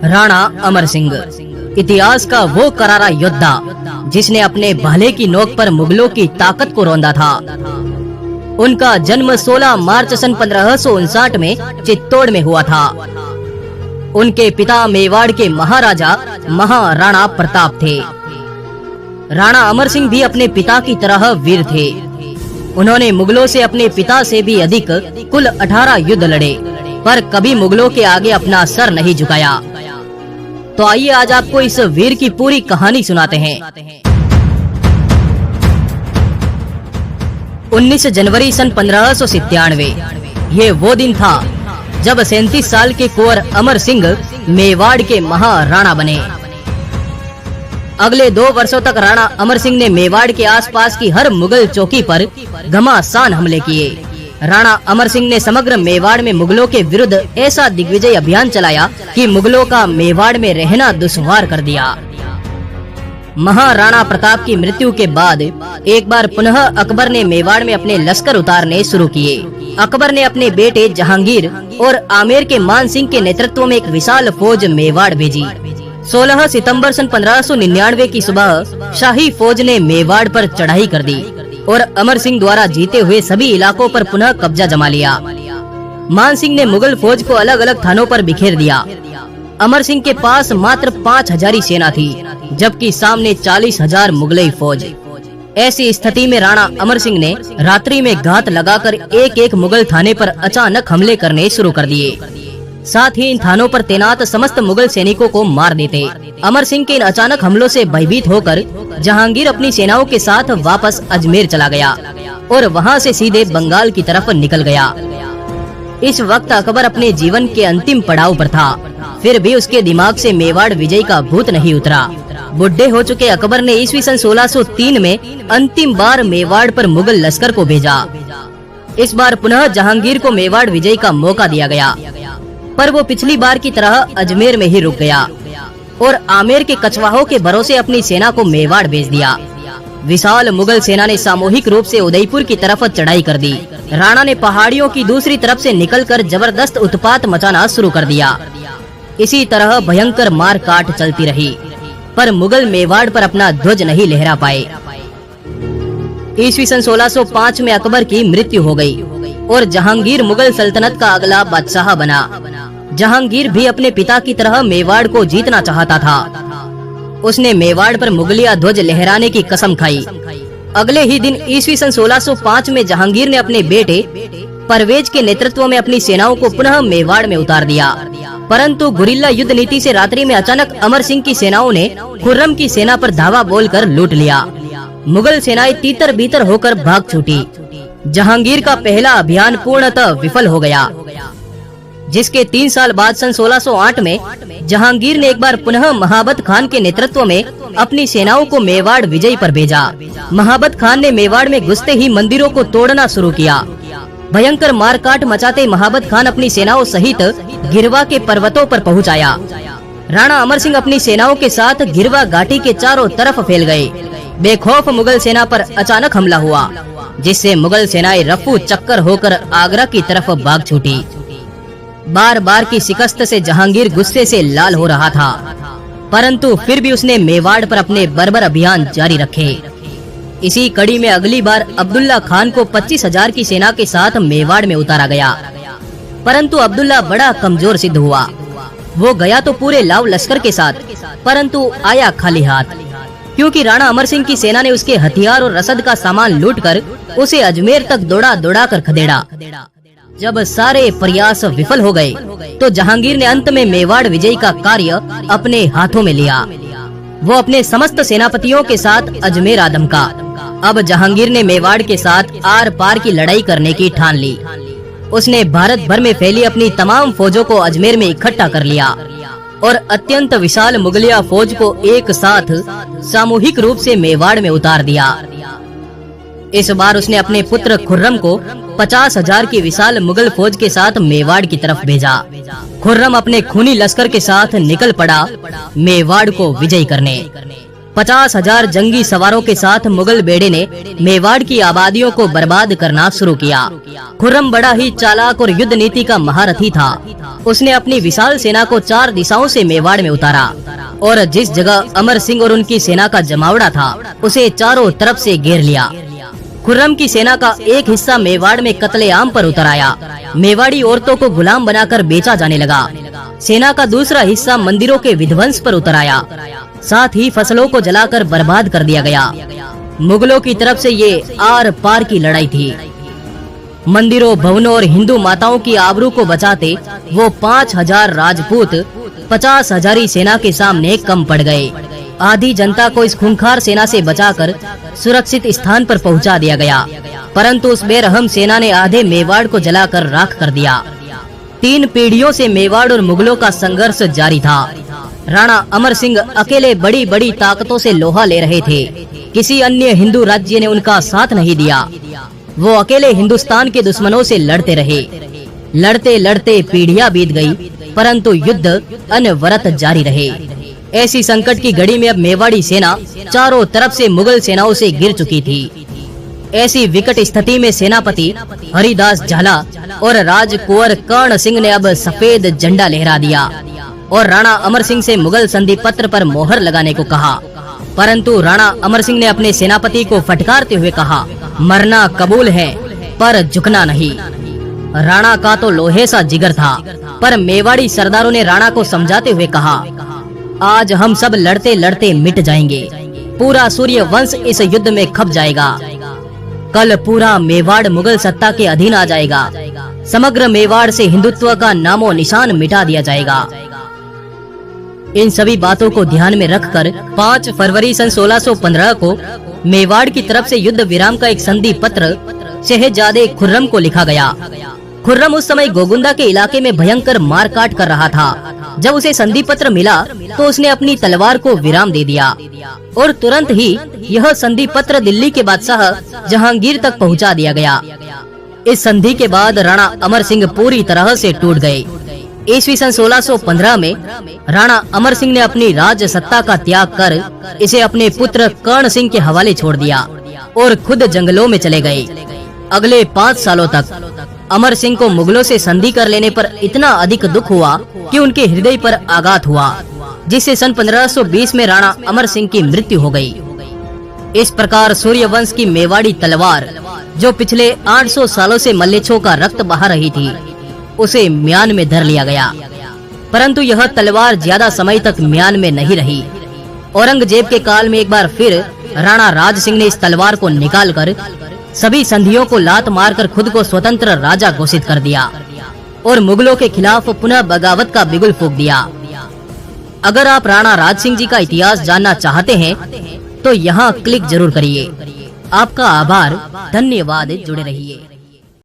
राणा अमर सिंह इतिहास का वो करारा योद्धा जिसने अपने भाले की नोक पर मुगलों की ताकत को रौंदा था। उनका जन्म 16 मार्च सन 1559 में चित्तौड़ में हुआ था। उनके पिता मेवाड़ के महाराजा महाराणा प्रताप थे। राणा अमर सिंह भी अपने पिता की तरह वीर थे। उन्होंने मुगलों से अपने पिता से भी अधिक कुल 18 युद्ध लड़े, पर कभी मुगलों के आगे अपना सर नहीं झुकाया। तो आइए आज आपको इस वीर की पूरी कहानी सुनाते हैं। 19 जनवरी सन 1597 ये वो दिन था जब 37 साल के कुंवर अमर सिंह मेवाड़ के महाराणा बने। अगले 2 वर्षों तक राणा अमर सिंह ने मेवाड़ के आसपास की हर मुगल चौकी पर घमासान हमले किए। राणा अमर सिंह ने समग्र मेवाड़ में मुगलों के विरुद्ध ऐसा दिग्विजय अभियान चलाया कि मुगलों का मेवाड़ में रहना दुश्वार कर दिया। महाराणा प्रताप की मृत्यु के बाद एक बार पुनः अकबर ने मेवाड़ में अपने लश्कर उतारने शुरू किए। अकबर ने अपने बेटे जहांगीर और आमेर के मान सिंह के नेतृत्व में एक विशाल फौज मेवाड़ भेजी। 16 सितंबर सन 1599 की सुबह शाही फौज ने मेवाड़ पर चढ़ाई कर दी और अमर सिंह द्वारा जीते हुए सभी इलाकों पर पुनः कब्जा जमा लिया। मान सिंह ने मुगल फौज को अलग अलग थानों पर बिखेर दिया। अमर सिंह के पास मात्र 5000 सेना थी, जबकि सामने 40,000 मुगलई फौज। ऐसी स्थिति में राणा अमर सिंह ने रात्रि में घात लगाकर एक एक मुगल थाने पर अचानक हमले करने शुरू कर दिए। साथ ही इन थानों पर तैनात समस्त मुगल सैनिकों को मार देते। अमर सिंह के इन अचानक हमलों से भयभीत होकर जहांगीर अपनी सेनाओं के साथ वापस अजमेर चला गया और वहां से सीधे बंगाल की तरफ निकल गया। इस वक्त अकबर अपने जीवन के अंतिम पड़ाव पर था, फिर भी उसके दिमाग से मेवाड़ विजय का भूत नहीं उतरा। बुढ़े हो चुके अकबर ने ईस्वी सन 1603 में अंतिम बार मेवाड़ पर मुगल लश्कर को भेजा। इस बार पुनः जहांगीर को मेवाड़ विजय का मौका दिया गया, पर वो पिछली बार की तरह अजमेर में ही रुक गया और आमेर के कछवाहों के भरोसे अपनी सेना को मेवाड़ भेज दिया। विशाल मुगल सेना ने सामूहिक रूप से उदयपुर की तरफ चढ़ाई कर दी। राणा ने पहाड़ियों की दूसरी तरफ से निकलकर जबरदस्त उत्पात मचाना शुरू कर दिया। इसी तरह भयंकर मार काट चलती रही, पर मुगल मेवाड़ पर अपना ध्वज नहीं लहरा पाए। ईस्वी सन 1605 में अकबर की मृत्यु हो गई और जहांगीर मुगल सल्तनत का अगला बादशाह बना। जहांगीर भी अपने पिता की तरह मेवाड़ को जीतना चाहता था। उसने मेवाड़ पर मुगलिया ध्वज लहराने की कसम खाई। अगले ही दिन ईस्वी सन 1605 में जहांगीर ने अपने बेटे परवेज के नेतृत्व में अपनी सेनाओं को पुनः मेवाड़ में उतार दिया, परंतु गुरिल्ला युद्ध नीति से रात्रि में अचानक अमर सिंह की सेनाओं ने खुर्रम की सेना पर धावा बोलकर लूट लिया। मुगल सेनाएं तीतर बीतर होकर भाग छूटी। जहांगीर का पहला अभियान पूर्णतः विफल हो गया, जिसके 3 साल बाद सन 1608 में जहांगीर ने एक बार पुनः महाबत खान के नेतृत्व में अपनी सेनाओं को मेवाड़ विजय पर भेजा। महाबत खान ने मेवाड़ में घुसते ही मंदिरों को तोड़ना शुरू किया। भयंकर मारकाट मचाते महाबत खान अपनी सेनाओं सहित गिरवा के पर्वतों पर पहुंच आया। राणा अमर सिंह अपनी सेनाओं के साथ गिरवा घाटी के चारों तरफ फैल गए। बेखौफ मुगल सेना पर अचानक हमला हुआ, जिससे मुगल सेनाएं रफू चक्कर होकर आगरा की तरफ भाग छूटी। बार बार की शिकस्त से जहांगीर गुस्से से लाल हो रहा था, परंतु फिर भी उसने मेवाड़ पर अपने बर्बर अभियान जारी रखे। इसी कड़ी में अगली बार अब्दुल्ला खान को 25,000 की सेना के साथ मेवाड़ में उतारा गया, परंतु अब्दुल्ला बड़ा कमजोर सिद्ध हुआ। वो गया तो पूरे लाव लश्कर के साथ, परंतु आया खाली हाथ, क्योंकि राणा अमर सिंह की सेना ने उसके हथियार और रसद का सामान लूटकर उसे अजमेर तक दौड़ा दौड़ा कर खदेड़ा। जब सारे प्रयास विफल हो गए, तो जहांगीर ने अंत में मेवाड़ विजय का कार्य अपने हाथों में लिया। वो अपने समस्त सेनापतियों के साथ अजमेर आ धमका। अब जहांगीर ने मेवाड़ के साथ आर पार की लड़ाई करने की ठान ली। उसने भारत भर में फैली अपनी तमाम फौजों को अजमेर में इकट्ठा कर लिया और अत्यंत विशाल मुगलिया फौज को एक साथ सामूहिक रूप से मेवाड़ में उतार दिया। इस बार उसने अपने पुत्र खुर्रम को 50,000 की विशाल मुगल फौज के साथ मेवाड़ की तरफ भेजा। खुर्रम अपने खूनी लश्कर के साथ निकल पड़ा मेवाड़ को विजय करने। 50,000 जंगी सवारों के साथ मुगल बेड़े ने मेवाड़ की आबादियों को बर्बाद करना शुरू किया। खुर्रम बड़ा ही चालाक और युद्ध नीति का महारथी था। उसने अपनी विशाल सेना को 4 दिशाओं से मेवाड़ में उतारा और जिस जगह अमर सिंह और उनकी सेना का जमावड़ा था उसे चारों तरफ से घेर लिया। खुर्रम की सेना का एक हिस्सा मेवाड़ में कत्लेआम पर उतर आया। मेवाड़ी औरतों को गुलाम बनाकर बेचा जाने लगा। सेना का दूसरा हिस्सा मंदिरों के विध्वंस पर उतर आया। साथ ही फसलों को जलाकर बर्बाद कर दिया गया। मुगलों की तरफ से ये आर पार की लड़ाई थी। मंदिरों, भवनों और हिंदू माताओं की आबरू को बचाते वो 5000 राजपूत 50,000 सेना के सामने कम पड़ गए। आधी जनता को इस खूंखार सेना से बचाकर सुरक्षित स्थान पर पहुंचा दिया गया, परंतु उस बेरहम सेना ने आधे मेवाड़ को जलाकर राख कर दिया। 3 पीढ़ियों से मेवाड़ और मुगलों का संघर्ष जारी था। राणा अमर सिंह अकेले बड़ी बड़ी ताकतों से लोहा ले रहे थे। किसी अन्य हिंदू राज्य ने उनका साथ नहीं दिया। वो अकेले हिंदुस्तान के दुश्मनों से लड़ते रहे। लड़ते लड़ते पीढ़ियां बीत गई, परंतु युद्ध अनवरत जारी रहे। ऐसी संकट की घड़ी में अब मेवाड़ी सेना चारों तरफ से मुगल सेनाओं से घिर चुकी थी। ऐसी विकट स्थिति में सेनापति हरिदास झाला और राजकुंवर कर्ण सिंह ने अब सफेद झंडा लहरा दिया और राणा अमर सिंह से मुगल संधि पत्र पर मोहर लगाने को कहा। परंतु राणा अमर सिंह ने अपने सेनापति को फटकारते हुए कहा, मरना कबूल है पर झुकना नहीं। राणा का तो लोहे सा जिगर था, पर मेवाड़ी सरदारों ने राणा को समझाते हुए कहा, आज हम सब लड़ते लड़ते मिट जाएंगे। पूरा सूर्य वंश इस युद्ध में खप जाएगा। कल पूरा मेवाड़ मुगल सत्ता के अधीन आ जाएगा। समग्र मेवाड़ से हिंदुत्व का नामो निशान मिटा दिया जाएगा। इन सभी बातों को ध्यान में रखकर 5 फरवरी सन 1615 को मेवाड़ की तरफ से युद्ध विराम का एक संधि पत्र शहजादे खुर्रम को लिखा गया। खुर्रम उस समय गोगुंदा के इलाके में भयंकर मारकाट कर रहा था। जब उसे संधि पत्र मिला तो उसने अपनी तलवार को विराम दे दिया और तुरंत ही यह संधि पत्र दिल्ली के बादशाह जहांगीर तक पहुंचा दिया गया। इस संधि के बाद राणा अमर सिंह पूरी तरह से टूट गए। ईस्वी सन 1615 में राणा अमर सिंह ने अपनी राज सत्ता का त्याग कर इसे अपने पुत्र कर्ण सिंह के हवाले छोड़ दिया और खुद जंगलों में चले गए। अगले 5 सालों तक अमर सिंह को मुगलों से संधि कर लेने पर इतना अधिक दुख हुआ कि उनके हृदय पर आघात हुआ, जिससे सन 1520 में राणा अमर सिंह की मृत्यु हो गई। इस प्रकार सूर्यवंश की मेवाड़ी तलवार, जो पिछले 800 सालों से मल्लेच्छों का रक्त बहा रही थी, उसे म्यान में धर लिया गया। परंतु यह तलवार ज्यादा समय तक म्यान में नहीं रही। औरंगजेब के काल में एक बार फिर राणा राज सिंह ने इस तलवार को निकालकर सभी संधियों को लात मारकर खुद को स्वतंत्र राजा घोषित कर दिया और मुगलों के खिलाफ पुनः बगावत का बिगुल फूंक दिया। अगर आप राणा राज सिंह जी का इतिहास जानना चाहते हैं तो यहाँ क्लिक जरूर करिए। आपका आभार, धन्यवाद, जुड़े रहिए।